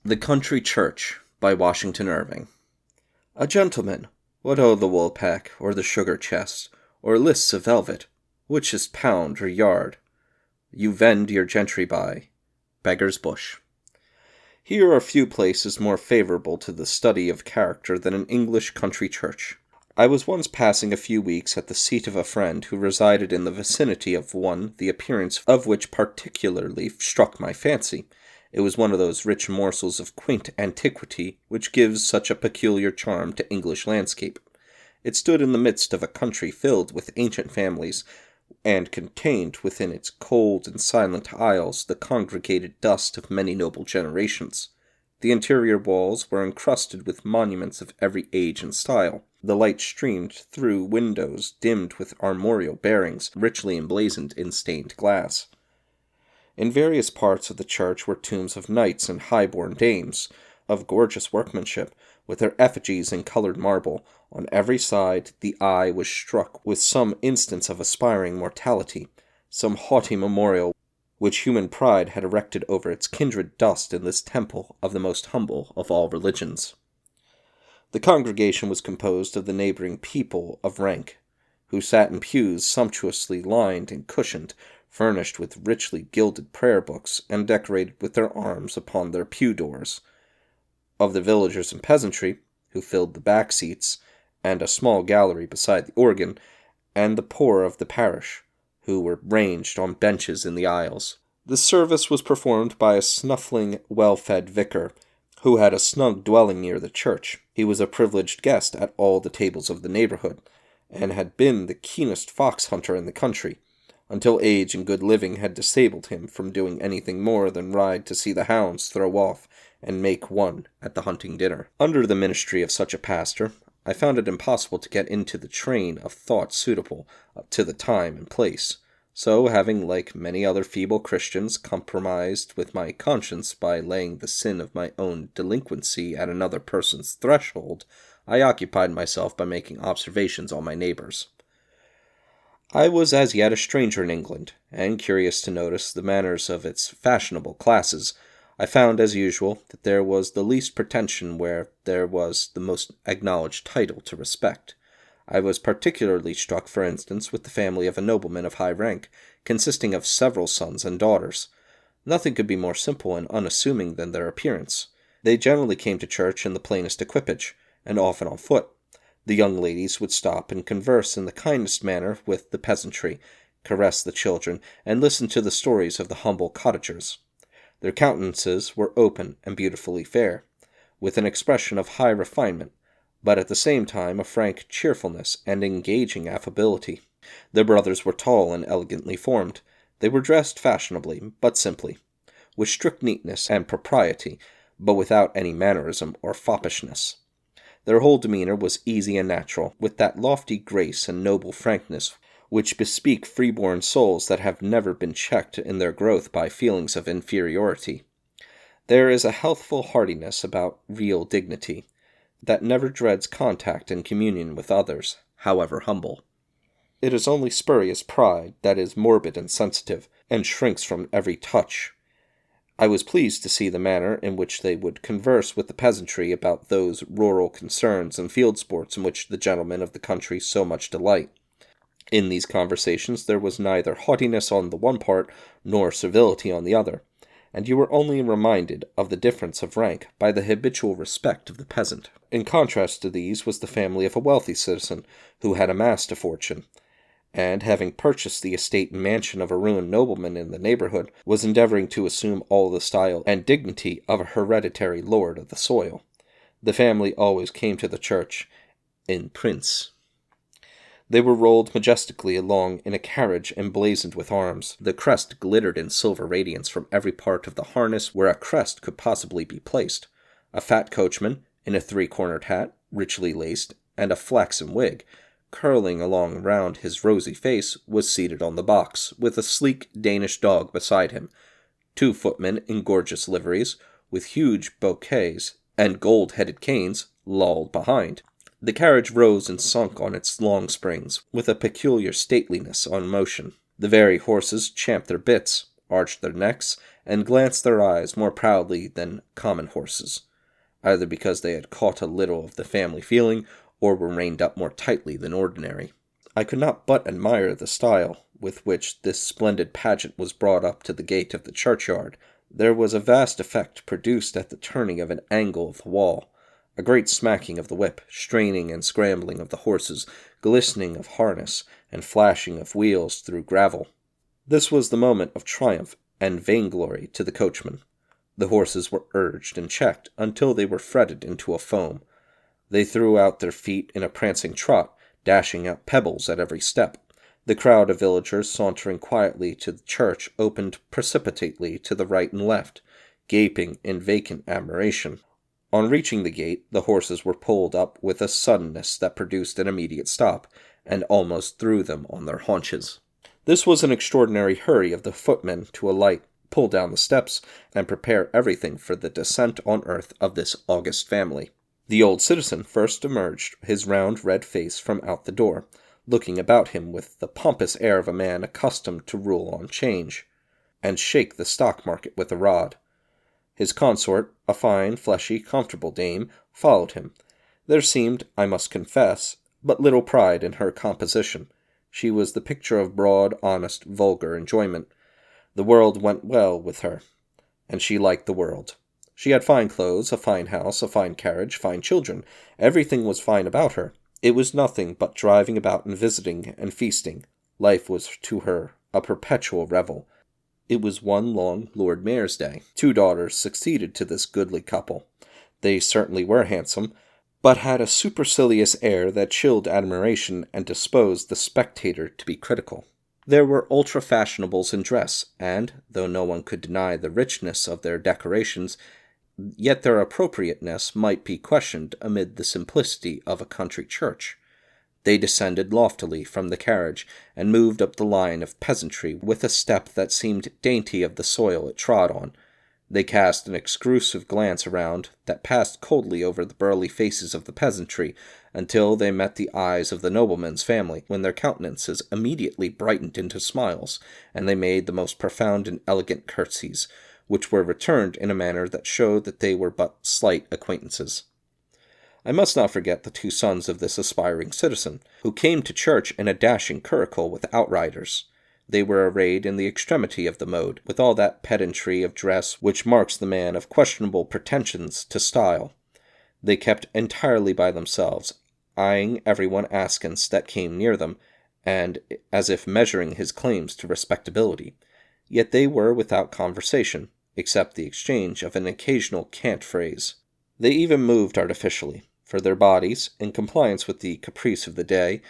The Country Church by Washington Irving. A gentleman, what o' the wool-pack, or the sugar-chest, or lists of velvet, which is pound or yard, you vend your gentry by. Beggar's Bush. Here are few places more favourable to the study of character than an English country church. I was once passing a few weeks at the seat of a friend who resided in the vicinity of one, the appearance of which particularly struck my fancy. It was one of those rich morsels of quaint antiquity which gives such a peculiar charm to English landscape. It stood in the midst of a country filled with ancient families, and contained within its cold and silent aisles the congregated dust of many noble generations. The interior walls were encrusted with monuments of every age and style. The light streamed through windows dimmed with armorial bearings, richly emblazoned in stained glass. In various parts of the church were tombs of knights and high-born dames, of gorgeous workmanship, with their effigies in coloured marble. On every side the eye was struck with some instance of aspiring mortality, some haughty memorial which human pride had erected over its kindred dust in this temple of the most humble of all religions. The congregation was composed of the neighbouring people of rank, who sat in pews sumptuously lined and cushioned, furnished with richly gilded prayer books, and decorated with their arms upon their pew doors, of the villagers and peasantry, who filled the back seats, and a small gallery beside the organ, and the poor of the parish, who were ranged on benches in the aisles. The service was performed by a snuffling, well-fed vicar, who had a snug dwelling near the church. He was a privileged guest at all the tables of the neighbourhood, and had been the keenest fox-hunter in the country, until age and good living had disabled him from doing anything more than ride to see the hounds throw off and make one at the hunting dinner. Under the ministry of such a pastor, I found it impossible to get into the train of thought suitable to the time and place. So, having, like many other feeble Christians, compromised with my conscience by laying the sin of my own delinquency at another person's threshold, I occupied myself by making observations on my neighbours. I was as yet a stranger in England, and curious to notice the manners of its fashionable classes. I found, as usual, that there was the least pretension where there was the most acknowledged title to respect. I was particularly struck, for instance, with the family of a nobleman of high rank, consisting of several sons and daughters. Nothing could be more simple and unassuming than their appearance. They generally came to church in the plainest equipage, and often on foot. The young ladies would stop and converse in the kindest manner with the peasantry, caress the children, and listen to the stories of the humble cottagers. Their countenances were open and beautifully fair, with an expression of high refinement, but at the same time a frank cheerfulness and engaging affability. Their brothers were tall and elegantly formed. They were dressed fashionably, but simply, with strict neatness and propriety, but without any mannerism or foppishness. Their whole demeanour was easy and natural, with that lofty grace and noble frankness which bespeak free-born souls that have never been checked in their growth by feelings of inferiority. There is a healthful heartiness about real dignity, that never dreads contact and communion with others, however humble. It is only spurious pride that is morbid and sensitive, and shrinks from every touch. I was pleased to see the manner in which they would converse with the peasantry about those rural concerns and field sports in which the gentlemen of the country so much delight. In these conversations there was neither haughtiness on the one part, nor servility on the other, and you were only reminded of the difference of rank by the habitual respect of the peasant. In contrast to these was the family of a wealthy citizen, who had amassed a fortune, and, having purchased the estate and mansion of a ruined nobleman in the neighbourhood, was endeavouring to assume all the style and dignity of a hereditary lord of the soil. The family always came to the church in prince. They were rolled majestically along in a carriage emblazoned with arms. The crest glittered in silver radiance from every part of the harness where a crest could possibly be placed. A fat coachman, in a three-cornered hat, richly laced, and a flaxen wig, curling along round his rosy face, was seated on the box, with a sleek Danish dog beside him. 2 footmen in gorgeous liveries, with huge bouquets and gold-headed canes, lolled behind. The carriage rose and sunk on its long springs, with a peculiar stateliness on motion. The very horses champed their bits, arched their necks, and glanced their eyes more proudly than common horses, either because they had caught a little of the family feeling, or were reined up more tightly than ordinary. I could not but admire the style with which this splendid pageant was brought up to the gate of the churchyard. There was a vast effect produced at the turning of an angle of the wall, a great smacking of the whip, straining and scrambling of the horses, glistening of harness, and flashing of wheels through gravel. This was the moment of triumph and vainglory to the coachman. The horses were urged and checked until they were fretted into a foam. They threw out their feet in a prancing trot, dashing out pebbles at every step. The crowd of villagers sauntering quietly to the church opened precipitately to the right and left, gaping in vacant admiration. On reaching the gate, the horses were pulled up with a suddenness that produced an immediate stop, and almost threw them on their haunches. This was an extraordinary hurry of the footmen to alight, pull down the steps, and prepare everything for the descent on earth of this august family. The old citizen first emerged, his round red face from out the door, looking about him with the pompous air of a man accustomed to rule on 'change, and shake the stock market with a rod. His consort, a fine, fleshy, comfortable dame, followed him. There seemed, I must confess, but little pride in her composition. She was the picture of broad, honest, vulgar enjoyment. The world went well with her, and she liked the world. She had fine clothes, a fine house, a fine carriage, fine children. Everything was fine about her. It was nothing but driving about and visiting and feasting. Life was to her a perpetual revel. It was one long Lord Mayor's Day. 2 daughters succeeded to this goodly couple. They certainly were handsome, but had a supercilious air that chilled admiration and disposed the spectator to be critical. There were ultra-fashionables in dress, and, though no one could deny the richness of their decorations, yet their appropriateness might be questioned amid the simplicity of a country church. They descended loftily from the carriage, and moved up the line of peasantry with a step that seemed dainty of the soil it trod on. They cast an exclusive glance around that passed coldly over the burly faces of the peasantry until they met the eyes of the nobleman's family, when their countenances immediately brightened into smiles, and they made the most profound and elegant curtsies, which were returned in a manner that showed that they were but slight acquaintances. I must not forget the 2 sons of this aspiring citizen, who came to church in a dashing curricle with outriders. They were arrayed in the extremity of the mode, with all that pedantry of dress which marks the man of questionable pretensions to style. They kept entirely by themselves, eyeing everyone askance that came near them, and as if measuring his claims to respectability. Yet they were without conversation, except the exchange of an occasional cant phrase. They even moved artificially, for their bodies, in compliance with the caprice of the day,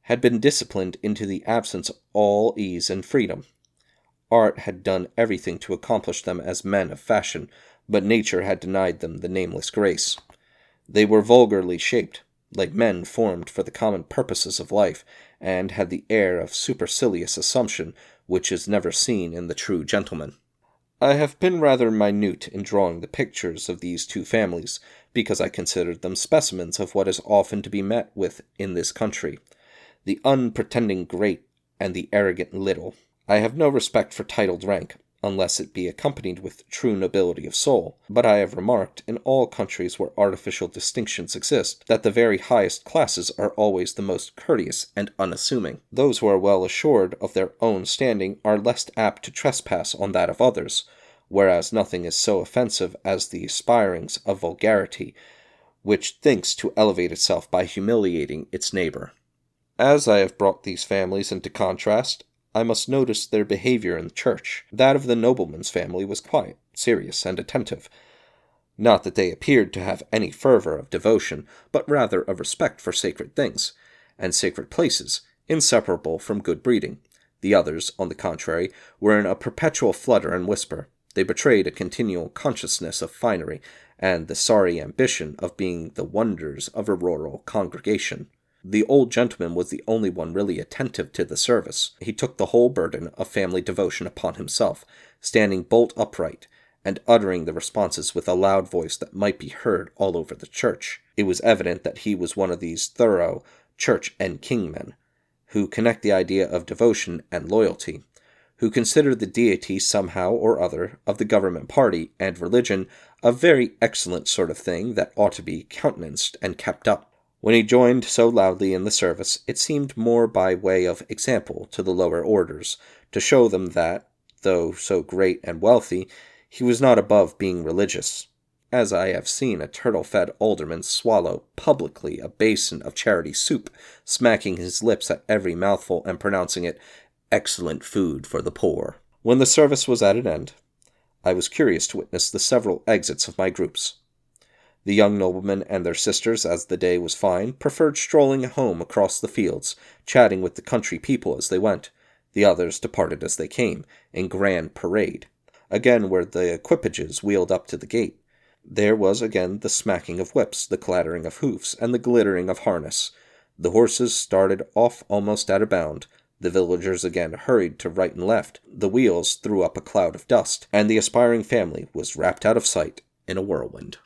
had been disciplined into the absence of all ease and freedom. Art had done everything to accomplish them as men of fashion, but nature had denied them the nameless grace. They were vulgarly shaped, like men formed for the common purposes of life, and had the air of supercilious assumption which is never seen in the true gentleman. I have been rather minute in drawing the pictures of these 2 families, because I considered them specimens of what is often to be met with in this country, the unpretending great and the arrogant little. I have no respect for titled rank, unless it be accompanied with true nobility of soul, but I have remarked, in all countries where artificial distinctions exist, that the very highest classes are always the most courteous and unassuming. Those who are well assured of their own standing are less apt to trespass on that of others, whereas nothing is so offensive as the aspirings of vulgarity, which thinks to elevate itself by humiliating its neighbor. As I have brought these families into contrast, I must notice their behavior in the church. That of the nobleman's family was quiet, serious, and attentive. Not that they appeared to have any fervor of devotion, but rather of respect for sacred things, and sacred places, inseparable from good breeding. The others, on the contrary, were in a perpetual flutter and whisper. They betrayed a continual consciousness of finery, and the sorry ambition of being the wonders of a rural congregation. The old gentleman was the only one really attentive to the service. He took the whole burden of family devotion upon himself, standing bolt upright, and uttering the responses with a loud voice that might be heard all over the church. It was evident that he was one of these thorough church and king men, who connect the idea of devotion and loyalty, who considered the deity somehow or other of the government party and religion a very excellent sort of thing that ought to be countenanced and kept up. When he joined so loudly in the service, it seemed more by way of example to the lower orders, to show them that, though so great and wealthy, he was not above being religious, as I have seen a turtle-fed alderman swallow publicly a basin of charity soup, smacking his lips at every mouthful and pronouncing it excellent food for the poor. When the service was at an end, I was curious to witness the several exits of my groups. The young noblemen and their sisters, as the day was fine, preferred strolling home across the fields, chatting with the country people as they went. The others departed as they came, in grand parade. Again were the equipages wheeled up to the gate. There was again the smacking of whips, the clattering of hoofs, and the glittering of harness. The horses started off almost at a bound. The villagers again hurried to right and left. The wheels threw up a cloud of dust, and the aspiring family was wrapped out of sight in a whirlwind.